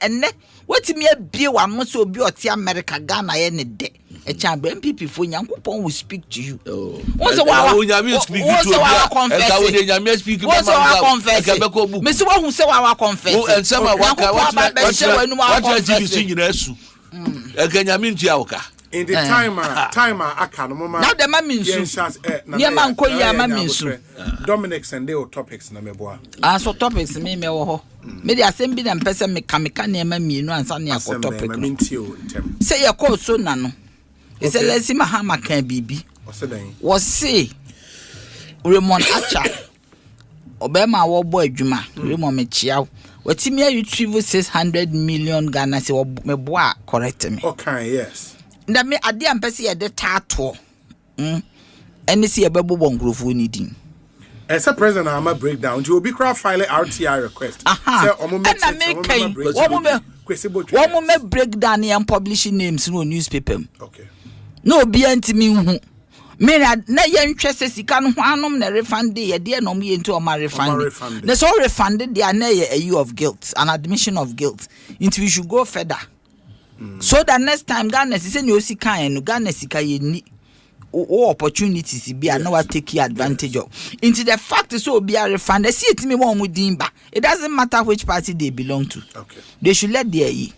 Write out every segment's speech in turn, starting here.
enne wetimi abie wa mo so obi oti America Ghana ye ne de e chamber MPP fo Nyankopon will speak to you won so wa speak to you e ka we nyame speak to you me so hu se wa confess and some what you nyina su e ka nyame ntia wo ka in the timer aka no mama now the maminsu ne man ko ya maminsu Dominic send the topics na meboa so topics me wo ho me dey asem bi na mpese me kameka na ma mienu ansa na akọ topic say ye call so na no e say let's see Mahama kan bibi was say Raymond Acha obema wo bo adwuma Raymond me chia watimi retrieve 600 million Ghana say me boa correct me okay yes na me ade ampese ye de tato ene si ye bebo bongrofo ni din as a president I'm a breakdown you will be crowd file RTI request say omo me breakdown and publishing names no newspaper okay no be antimi hu me na ye ntwese sika no anom na refund ye de no me into o ma refund na so refunded there na ye a year of guilt an admission of guilt into we should go further so that next time Ghana say no sika en no Ghana sika ye ni o opportunities be and now take advantage of into the fact so be a refund see it me one mudin ba it doesn't matter which party they belong to okay they should let their yi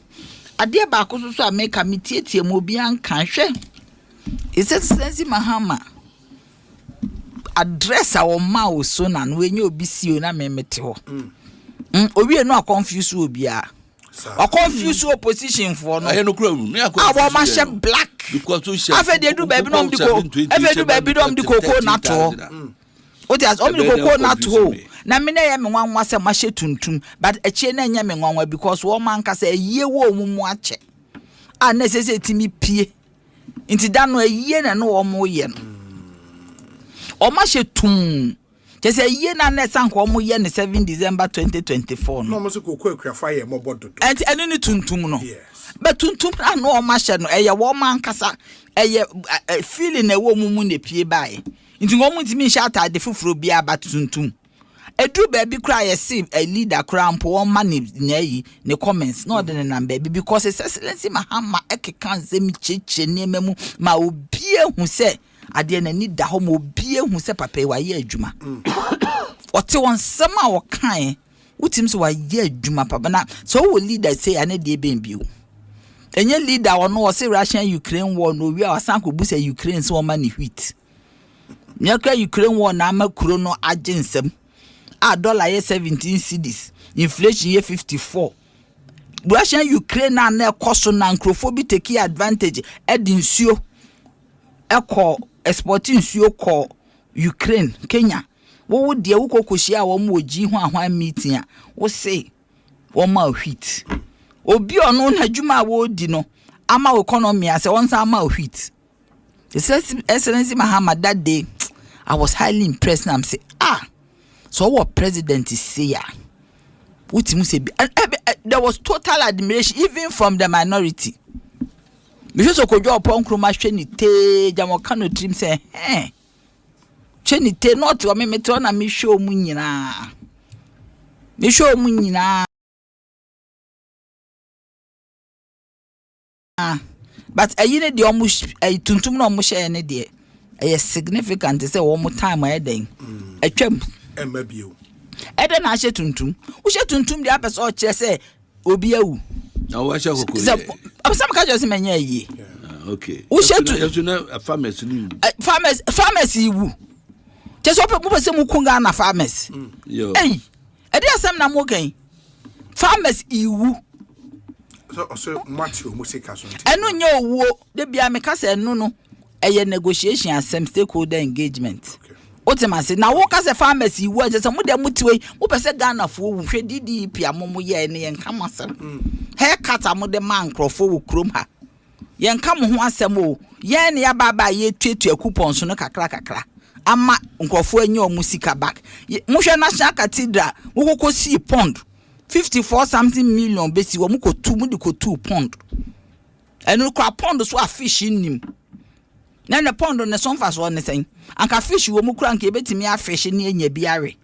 ade ba ko so make committee tie mo bi an kan hwe is it sense Mahama address our mouth so na no enye obi si o na memete ho obi no confuse obi a or confuse opposition for no no kura me akọ ma she black because to she afa dey do baby dom di koko na to o ti as o mi koko na to na me na ye me nwanwa se ma she tuntum but echie na nya me nwanwa because wo man ka se ayie wo omumu ache a na se timi pie nti da no ayie na no wo mo ye no o ma she tum just a year na next anko mo ye ne 7 December 2024 no mo se Kweku fire mo bodo and any tuntum no yes but tuntum na no o ma hye no eye wo man kasa eye feeling na wo mumu ne pie bae nti ngo mutimi hye atade fufuro bia but tuntum edu baby cry ye see a leader cramp one man ne ne comments no de na baby because excellency Mahama ekeka nzemi cheche ne memu ma obie hu se ade na ni da ho mo bie hu se papa wa ye adwuma ote won sama wo kan utim so wa ye adwuma papa na so wo leader say ane de ben bio enye leader ono wo say Russia Ukraine war no wi a sanko bu say Ukraine so ma ni wheat nyaka Ukraine war na makuro no agensem a dollar ye 17 cedis inflation ye 54 Russia Ukraine na ekoso na nkrofo take advantage edinsuo eko exporting nsuo ko Ukraine Kenya wo de wo kokohia wo mo oji ho ahwan meeting a wo say wo ma wheat obi ono na dwuma wo di no ama economy as won say ama wheat excellency Mahama that day I was highly impressed. I'm say so what president is say what him say there was total admiration even from the minority. Because Kojo Kyeremanteng hwe ni te jamo kano trim say hwe ni te not o me to na me show mu nyina but ayine de omu tuntum na omu hye ne de e significant say omu time ayeden atwam emabio ede na hye tuntum wo hye tuntum de apese o kire say obi awu na wo hye kokori some ka just menye yi okay wo hye farmers iwu just open mo pese mu kunga na farmers eh ede asem na mo gan farmers iwu so Matthew musika so enu nye owuo de bia me ka se enu no eye negotiation asem stakeholder engagement otemase na wo ka se farmers iwu anje se mo de mutiwe mo pese Ghana fo wu hwe DDP amomo ye ne yen kama asem he kata mo de man krofo wo krom ha yen ka mo ho asem o ye ne ya baba ye tuetua coupons no kakra ama nkrofo anya o musika back mo hwe National Cathedral wo kokosi pond 54 something million besi wo muko 2 pond enu kwa pond so a fish nim na ne pond ne so mfa so ne sen anka fish wo mukura anka ebetimi a fish ne anya biare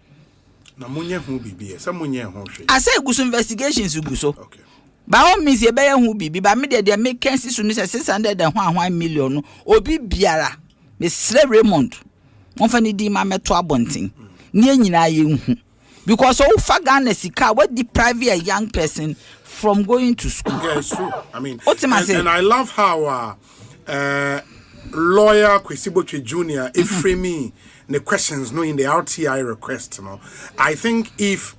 na munye hu bibie se munye hu hwe asa eguso investigations eguso okay By all means, ye bear who be, but me de make Kensi Sunisa 601 million, obi biara, Miss Raymond. One funny di mamma to a bunting. Near you. Because all Fagana Sika, what deprive a young person from going to school? Yeah, it's true. I mean, and I love how lawyer Kwesiboche Jr. if framing the questions no in the RTI request. No, I think if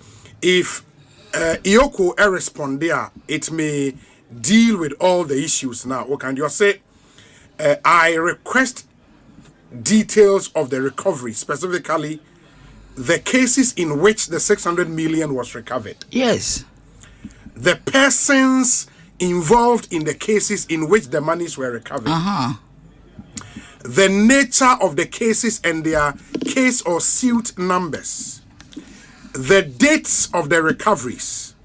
EOCO respond there, it may deal with all the issues now. What can you say? I request details of the recovery, specifically the cases in which the 600 million was recovered. Yes. The persons involved in the cases in which the monies were recovered. The nature of the cases and their case or suit numbers. The dates of the recoveries,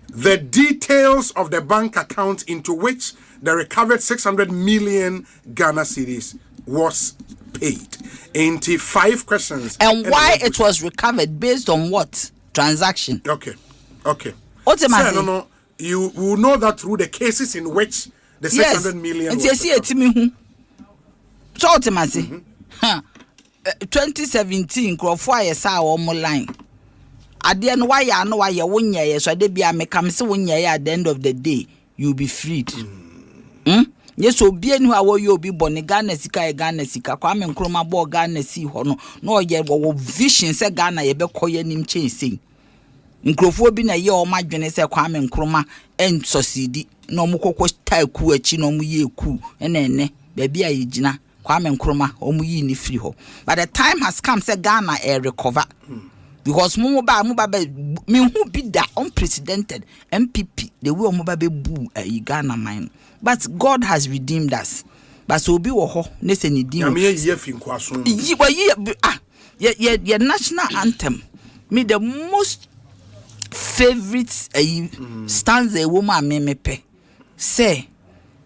the details of the bank account into which the recovered 600 million Ghana cedis was paid. 5 questions. And why it was recovered based on what transaction? Okay. Ultimately, no. You will know that through the cases in which the 600 million was recovered. So ultimately, 2017, Crawford saw one line. At the end, why you know why you win ye, so they be a mechamse win ye at the end of the day, you'll be freed. Yes, so be any how you be born a Ghana Sika, Kwame Nkrumah bo Ghana si hono, no ye wo vision se Ghana ye be koye nim chasing. Nkrofo bi na ye o madwene se Kwame Nkrumah en succeed no mu kokko style ku achi no mu ye ku ene baby a yigina Kwame Nkrumah o mu yi ni free ho. But the time has come se Ghana recover. Because me who be that unprecedented MPP the way be boo Ghana mine. But God has redeemed us. But so be wo ho ne se ni din. Ye national anthem. Me the most favorite stanza a woman me pe. Say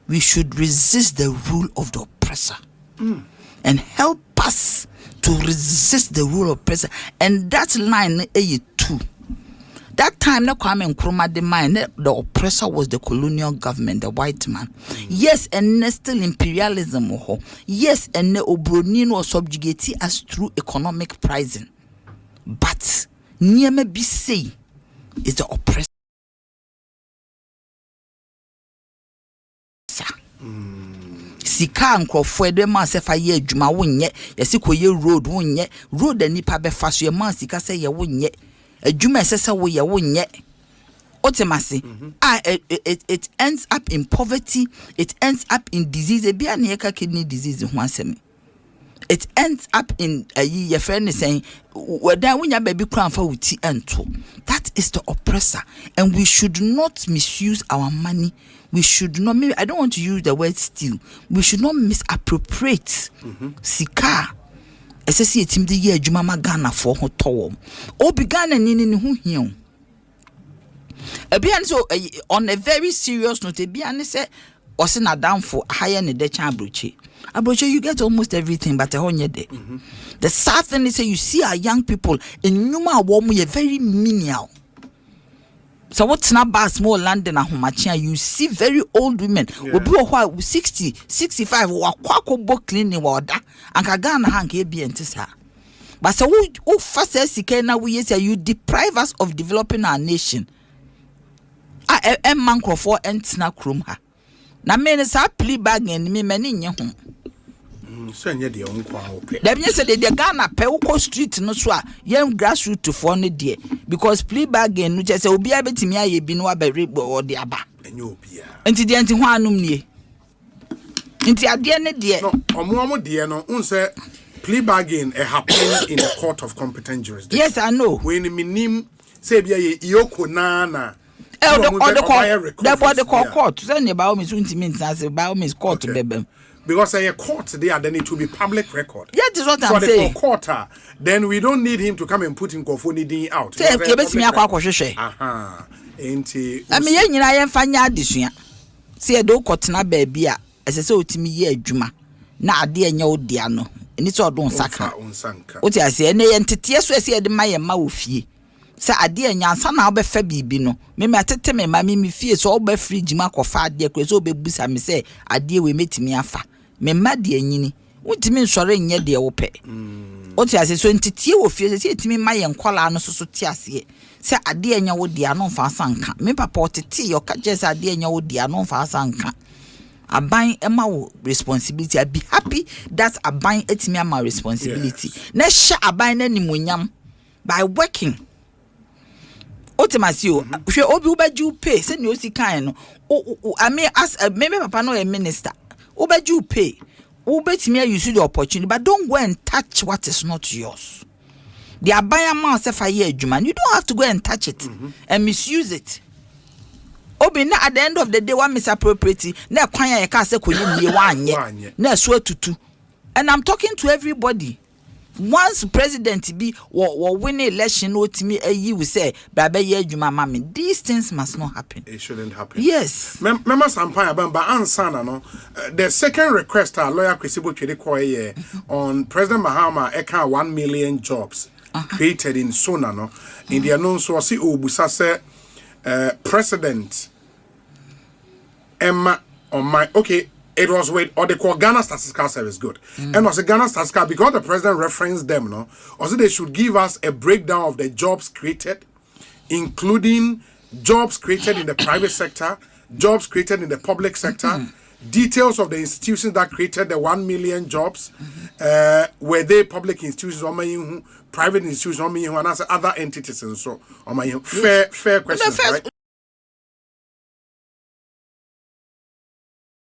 we should resist the rule of the oppressor and help us to resist the rule of oppressor. And that line too. That time na Kwame Nkrumah the mind the oppressor was the colonial government, the white man. Yes, and still imperialism. Yes, and the Obronin was subjugating us through economic pricing. But Nieme be say is the oppressor. Sika nkrofo de ma se fa ye adwuma wonye yesi koye road wonye road ani pa be fa so ye ma sika se ye wonye adwuma sese wo ye wonye otemase it ends up in poverty, it ends up in disease e bia na ye ka kidney disease ho asem, it ends up in ye friend saying weda wonya baby kran fa wuti ento. That is the oppressor, and we should not misuse our money. We should not, maybe I don't want to use the word steal. We should not misappropriate sika. Esesi etim de ye adwuma ma Ghana for ho towo. Obi Ghana ni hu hion. Ebian so on a very serious note, ebian say ose na down for higher ne de chan abroche. Abroche, you get almost everything, but honye de. The sad thing is you see our young people in Numa Womu ye very menial. So what's not bad small land in Ahomachia, you see very old women will be 60, 65 or Kwaku book cleaning water and Kagana hang be entisa. But so who first says we say you deprive us of developing our nation. I am manco for and snack room her. Na men is a plea bag and me many in your home. Send the own quaho. Let me say the Ghana Pewko Street no swa young grassroots to phone dear because plea bargain which I say will be able to me a binwa berry or the aba. And you be until the antihuanum ye. Until at the end of dear. No, or more dear no unse plea bargain a happening in the court of competent jurisdiction. Yes, I know. When the minim say be a EOCO nana. The court. Send about me soon to me as about me court to them. Because a court there, then it will be public record. Yeah, that's what I'm saying. Court, then we don't need him to come and put in Kofoni out. Say, I mean, I am fanya addition. See a do cotton baby as a so to me ye juma. Na dear no diano, and it's all don't saka. What I say, and the entity as we say the Maya Maufi. Say ade nyansa na obefa bibi no me atete me ma me fie so oba fridge ma kofa ade kweso obebusa me say ade we metimi afa me ma de anyini untimi nsore nye de wope oti ase so ntitie wo fie se etimi ma ye nkola no so ti ase se ade anya wo de ano mfa sanka me papa otete yo ka je se ade anya wo de ano mfa sanka aban ema wo responsibility. I be happy that aban etimi ama responsibility na sha aban na nimonyam by working. Ultimately, hwe obi ubaju pay say no si kan no I mean as me papa no a minister ubaju pay ubetimi use the opportunity, but don't go and touch what is not yours. The abaya man say for year adwuma, you don't have to go and touch it and misuse it. Obi na at the end of the day one misappropriate na kwan ya ka say koyi nie wanye na so tutu. And I'm talking to everybody. Once president be or win election otimi ayi we say baba ye adwuma mama, these things must not happen. It shouldn't happen. Yes. Remember Sampaya Bamba ansana no. The second request our lawyer Kwesibo Chedikoye on President Mahama eka 1 million jobs created in Sona no. In the announce was see Obusa say President Emma on my okay. It was with or they call Ghana Statistical Service good. And was a Ghana Statistical because the president referenced them, no. Also they should give us a breakdown of the jobs created, including jobs created in the private sector, jobs created in the public sector, details of the institutions that created the 1 million jobs, were they public institutions or private institutions or and other entities and so on. Fair question, right?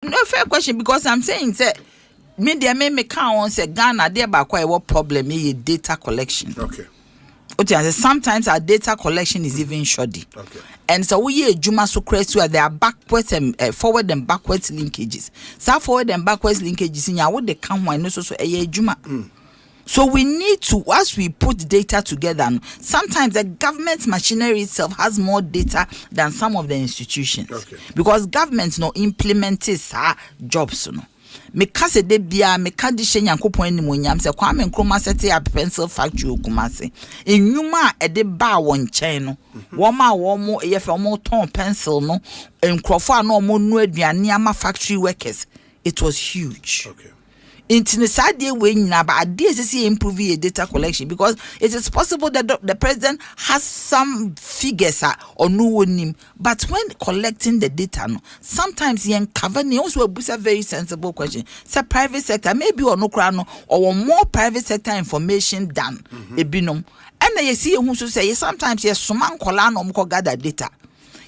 No fair question, because I'm saying that media me count say Ghana there ba quite what problem is data collection. Okay. Okay, sometimes our data collection is even shoddy. Okay. And so we juma so crazy where there are backwards and forward and backwards linkages. So forward and backwards linkages in what they come when no so a juma. So we need to, as we put data together, sometimes the government machinery itself has more data than some of the institutions. Okay. Because governments no implement jobs. No. Meka se de bia meka di hye Nyankopon ni monyam se Kwame Nkrumah sete a pencil factory okumase enwuma e de ba won chen no wo ma wo mo ye fe mo ton pencil no enkrofo a no mo nu aduane ama factory workers. It was huge. Okay. Intinisade we nyina ba ade sisi improve your data collection, because it is possible that the president has some figures or no one, but when collecting the data no, sometimes he uncover ne also a very sensible question. Say private sector maybe or no crano or more private sector information than a binom. And you see who say sometimes yes suman kola no mko gather data.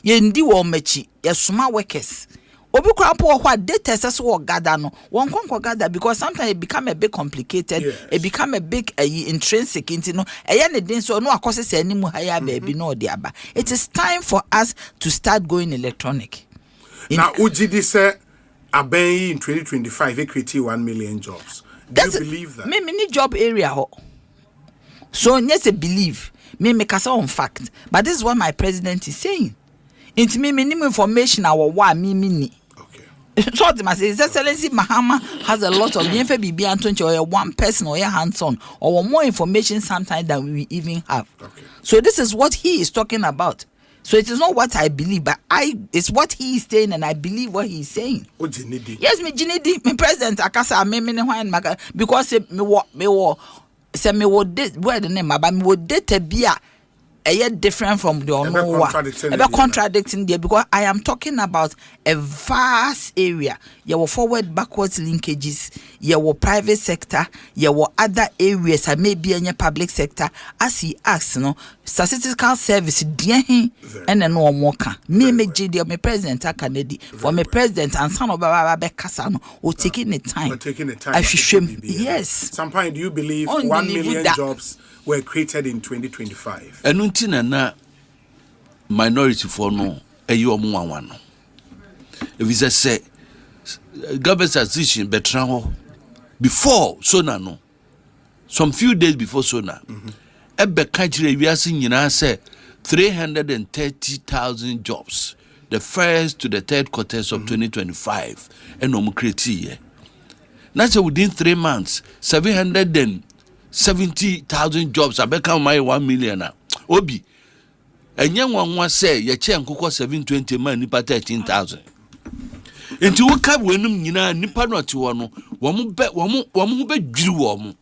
Ye ndi wo mechi yes suma workers. Obi kwa what data says what gather no one can gather, because sometimes it become a bit complicated. Yes. It become a big intrinsic into no so no causes any more higher baby no diaba. It is time for us to start going electronic. Now Ujidi say Aben in 2025 create 1 million jobs. Do you believe that? Me mini job area ho. So yes, I believe me make us on fact, but this is what my president is saying. Into me minimum information our wa me mini. So His Excellency Mahama has a lot of or one person or hands-on or more information sometimes than we even have. Okay. So this is what he is talking about. So it is not what I believe, but it's what he is saying, and I believe what he is saying. Yes, me Jinidi, me president akasa me because me where the name about me would data be different from the contradicting there, because I am talking about a vast area. Your forward backwards linkages, your private sector, your other areas, and maybe in your public sector. As he asks, no statistical service, and then no more. Me GD, my president, Kennedy, for my president and son of Baba Kasano, who taking the time. I should yes. Sometimes do you believe 1 million jobs were created in 2025? And until na minority for no one. If it's a say government transition betran before Sona no, some few days before Sona, ebe kajire wiase nyina say 330,000 jobs, the first to the third quarters of 2025, and no create. That's within 3 months, 770,000 jobs. I become my 1 million now. Obi, enye nwanwa say ye che nkokọ 720 man nipa 13,000 enti wo ka wenum nyina nipa no ate wo no wo mo be dwiri wo mo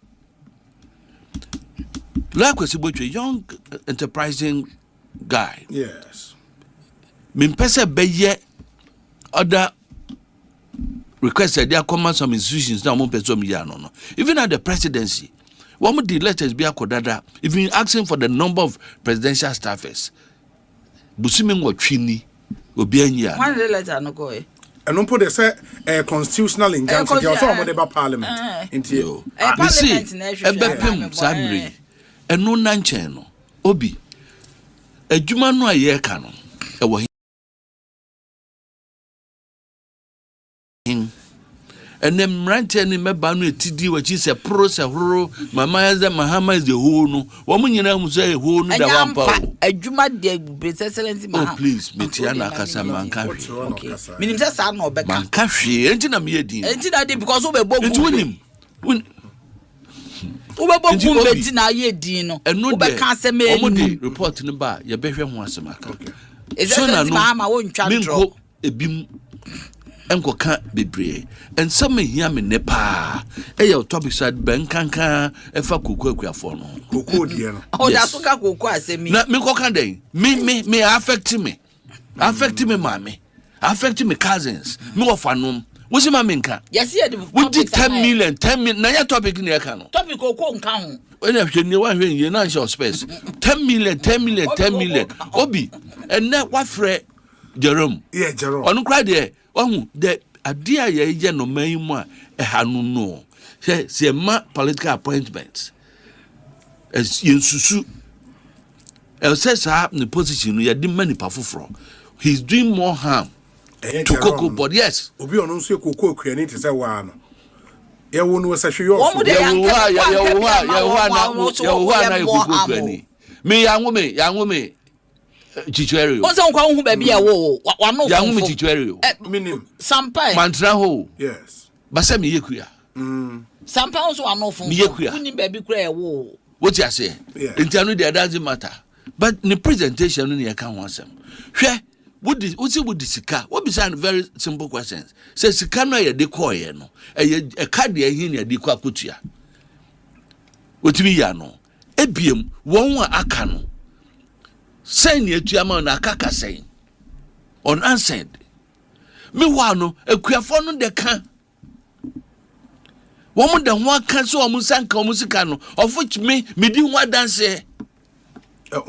Lakwesi Botwe, young enterprising guy. Yes. Mimpese beye other requested their command some institutions now mo peso mi no. Even at the presidency, one of the letters be akodada, even asking for the number of presidential staffers. Busimi ngo twini obi anya. One of the letter no go. And don't put the constitutional injunction. They also want about parliament. Into parliament national. Sammy. And no nanche no. Obi. Ejuma no aye ka no. Ewo hin. And them ranche ni meba no etidi wachi se pro se horo mama yaza mahama is the whole no. Wo mu nyina mu say whole no da wampa. Ejuma de His Excellency mahama. Oh please, metiana kasa manka hwe. Okay. Minim say sa no obeka. Manka hwe. Enti na me yedin. Enti na dey because we be bogu. Enti wonim. Ubebo gumbeti na ye din no ubeka asem enu omode report ne ba ye behwe ho asem aka so na no wo ntwa minko ebim enkoka bebre ensam hia me ne pa eya topic side benkanka efa Kweku afo no koko die no o da so ka koko asemi na me koka den me affect me mama affect me cousins me wafanom What's my minka? Yes, yeah. We did 10 million. Now your topic in the account. Topic or count. When you want to know your space. 10 million. Obi. And now what Fred Jerome? Yeah, Jerome. On cry there. Oh, the idea ye no may more a hanu no. Say ma political appointments. As in Susu. El says I have the position you didn't many powerful from. He's doing more harm. To Coco, but yes. Obi onu so Koko Kyeremanteng te say wa no. Ye wo no se hwe yo. Ya na Koko Kyeremanteng. Me yanwome chichwere. O se nkwa hu ba bia wo wa no. Yanwome chichwere. Minim. Sampai. Mantra ho. Yes. Basa me yekuya. Sampai also wa no fun. Me yekuya. Uni ba bi kura e wo. What you say? Enti anu dey doesn't matter. But the presentation no dey kan ho asem. Hwe What would sika? What be very simple questions. Say sika no ye de koye no. A card ye hin ye de kwa kutua. Wotimi ya no. Ebiem won wa aka no. Say ne atua ma na aka say. Unanswered. Me wa no akuafo no de ka. Wo mo de ho aka so o mo sanka o mo sika no. Of which me di ho dance. Of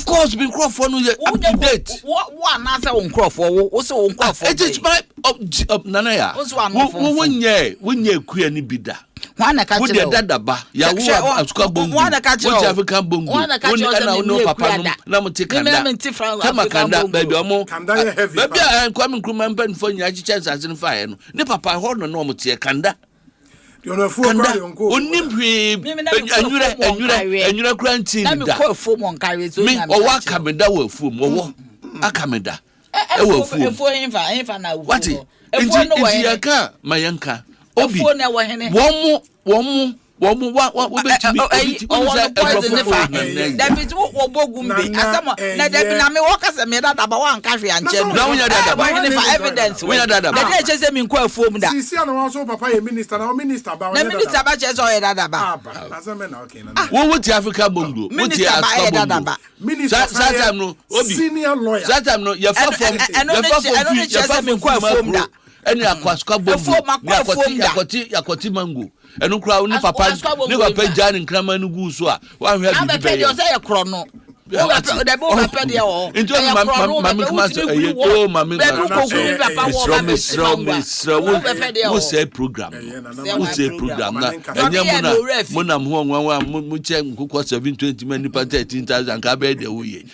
course, be Crawford no up to date. What na say on Crawford? Wo say on Crawford? It is my Nanaya. Wonye ku ani bida. Wana ka chiro. Wo de dadaba. Ya wo asuka bongo. Wana ka chiro. Wo African bongo. Wana ka chiro no papa no na mo te kanda. Kama kanda baby omo. Kanda ye heavy. Baby Kwame Nkrumah mpan fo nya chicha asase fa no. Ne papa ho no mo te kanda. You know, for Onimpi, Anura Granting. Let me call for one carry. Me or what Kameda will fool more. A Kameda. I will fool for him. What is it? My yanka. Obi, one more. What will be poison the family? That is what Bogumbi. Let them walk as a made out about one country and now we are evidence. We are that. Just a mean quite form that. See, I also papa minister, our minister about Minister Batches or Dadaba. What would Africa Bongo? Minister Dadaba. Minister, senior lawyer. Satam, no, you're far from quite form that. Any aquasca yakoti mango. Enu kra oni papa ni papa jan nkrama nu gu so a wa hwe bi be yo say ekro no o be papa de o into mami kuma o mami wo say program na enye muna ho nwa mu che nkukọ 720 mani pa 13,000 ka be de wo ye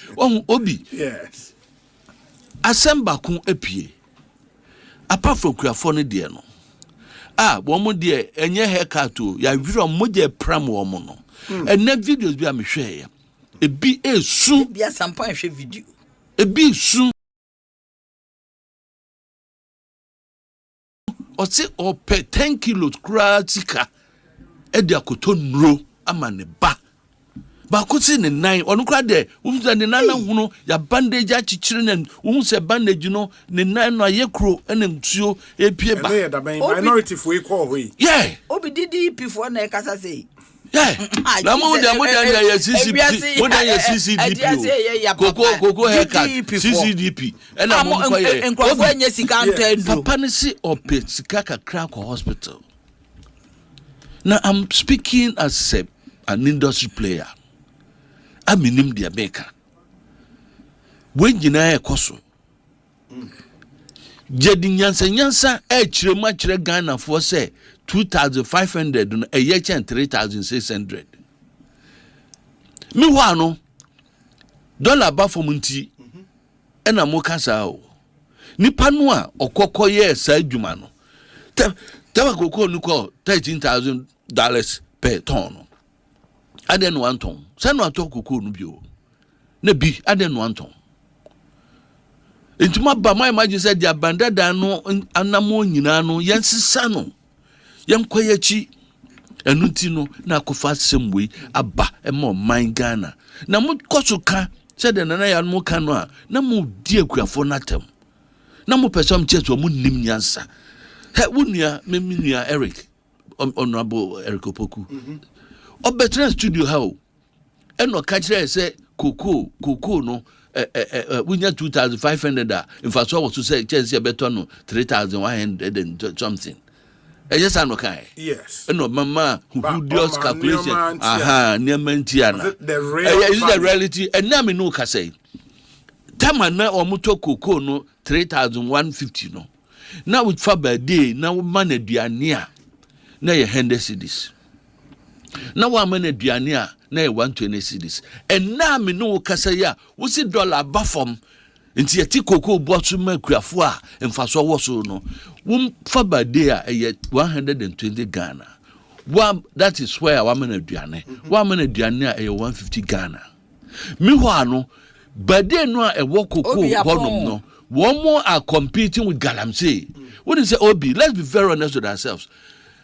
obi yes asemba kun epie apart from Kuafone de no womo de enye haircut o ya wiro moje pram womo no ena videos bi am hwe e bi esu bia sampa hwe video e bi su o se o pe 10 kilos kratika e de Akoto nro ama ne ba Ba ko si ne nan onu kra de wo se ne nan na hunu ya bandage achichire ne wo se bandage no ne nan no ayekro ene ntuo epie ba e da ben minority for e call we yeah obi DDP for na kasa say yeah na mo de ya CCP mo de ya CCDP koko haircut CCDP ena mo ko ye enkrofo anya sika ntando papa ne si ope sika kakra ko hospital. Now I'm speaking as an industry player. I'm in the maker. When you know a coso, Jedin Yansa, chire Ghana for say 2,500 a year and 3,600. Me wano dollar bafo munti ena mo kasa o. Nipa no a okoko ye sa adwuma no. Tawa koko no ko $13,000 per ton. Aden one ton. Say no ato koko no bio. Na bi aden one ton. Intuma ba my imagine say dia banda da no anamo nyina no yensisa no. Yemkoyachi enuti no na kofa semwe aba e mo man Ghana. Na mo kosuka say de nana ya no ka no a na mo di akuafo natem. Na mo person cheto mo nim nyansa. He wunia meminia Eric honorable Eric Opoku. Obetre studio how eno ka kire say koko no wunya 2,500 in fact so was to say chance better no 3,100 and something. Yes I know kai. Yes. Eno mama who does calculation near the reality and na me no ka say tama na omuto koko no 3,150 no. Now with Faber day, now man aduania, now you 100 cedis. Now one man aduania, now you 120 cedis. And now me no kasaya, we see dollar buffum, into your tikoko bottom crafua, and faso was no. Faber day, a yet 120 Ghana. One that is where one man aduania, 150 Ghana. Meanwhile, but then no a walk bonum no. One more are competing with galamsey. What is the Obi? Let's be very honest with ourselves.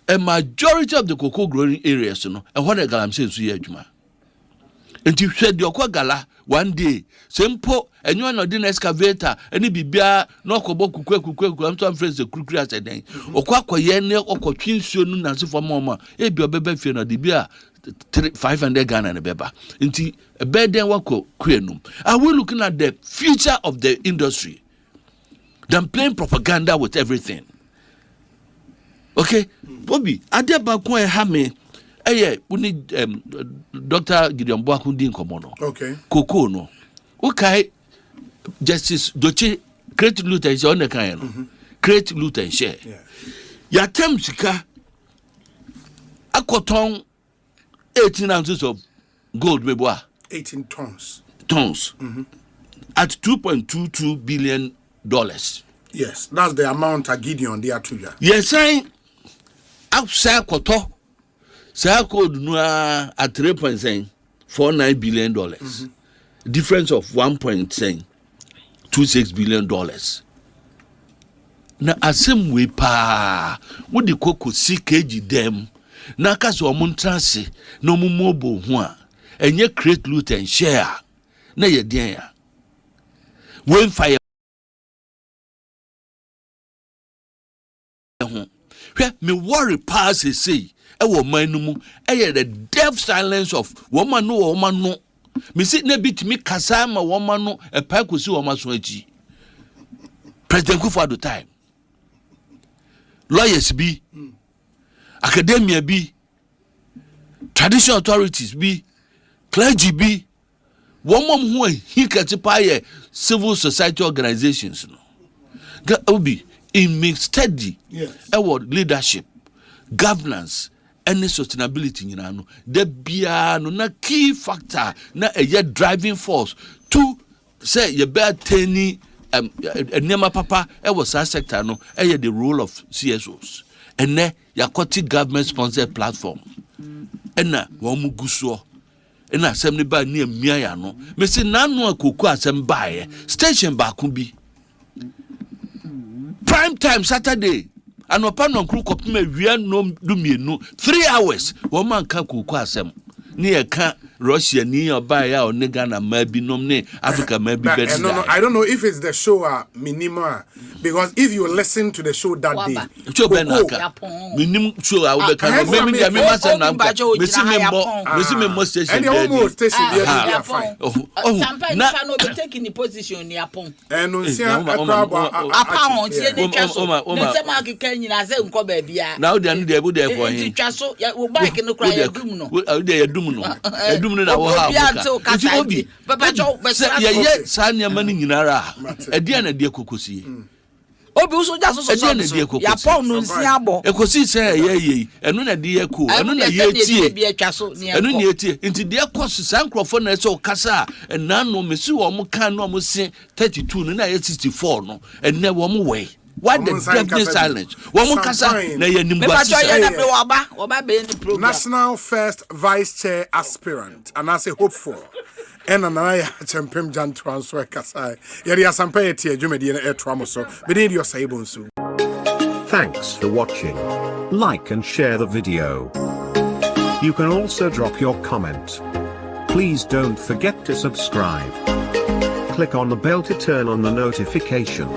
A majority of the cocoa growing areas, and what a galamsey is here, Juma. And you said your gala one day, simple, and you are not in excavator, and it be bear, no Kweku, I'm some friends the crew as a day, or Kwaku Annan or Kojo Kyeremanteng for mama, a baby fin of the beer. 500 Ghana and a beba. Into a bed then wako queenum. Are we looking at the future of the industry than playing propaganda with everything? Okay, Bobby, Adeba Kwe Hame, we need Dr. Gideon Boakye Agyarko. Okay, Koko no. Okay, Justice Doche create loot and share on the kind. Create loot and share. Yatem Sika Akoto 18 ounces of gold, meboa. 18 tons. At $2.22 billion. Yes, that's the amount I Gideon there to you. Yes, saying outside Akoto, say code no at $3.49 billion. Difference of $1.26 billion. Now, as same way pa, what the cocoa see kg them. Na kaso omuntrase no mumobo ho a enye create loot and share na ye den ya when fire ho hwe me worry pass say e wo man no mu e the deaf silence of woman no me see na bitimi kasa ma woman no e pa kosi woman so achi President Akufo Addo time lawyers be academia be, traditional authorities be, clergy be, one who he can civil society organizations. No, be in mixed study, award leadership, governance, and sustainability. You know, the no na key factor na a driving force to say you better tany nema papa. Was our sector no the role of CSOs. And then Yakoti government sponsored platform. And na wamu guso. And na assembly by near Miayano. Me say nanu akuku assembly station bakumbi. Prime time Saturday. And upon on crew copy me we no do me no 3 hours. One man can kuku assembly. Near can Russia ni oba ya o ne Ghana ma bi nom ne Africa ma bi better. No, I don't know if it's the show minima because if you listen to the show that day, show benaka. Minim show I will can maybe me must na me see me most station. And almost station there fine. Sometimes you cannot be taking the position ni apon. And on see apon tie ne twaso. Ne se ma keka nyina se nko ba bia. Now they are go there for him. Twaso wo bike no kra ya dum no. They dum no. Dum no na wo ha. Nti obi papa cho be sa ye sa niam ni nyinara. E dia na dia kokosie. Obi uso ja so ya pon no nsia abo ekosi se ye enu na de ye ko enu na ye tie enu na ye tie nti de koso san krofo na se o kasa na no mesi wo mo kan no mo se 32 no na ye 64 no enne wo mo we what the deafness silence wo mo kasa na ye nimgbasi National First Vice Chair Aspirant and as a hopeful and anaya champem jan transfer kasai yeri asampa etie adwumadi na etwamo so bedi dio saibonsu. Thanks for watching. Like and share the video. You can also drop your comment. Please don't forget to subscribe. Click on the bell to turn on the notification.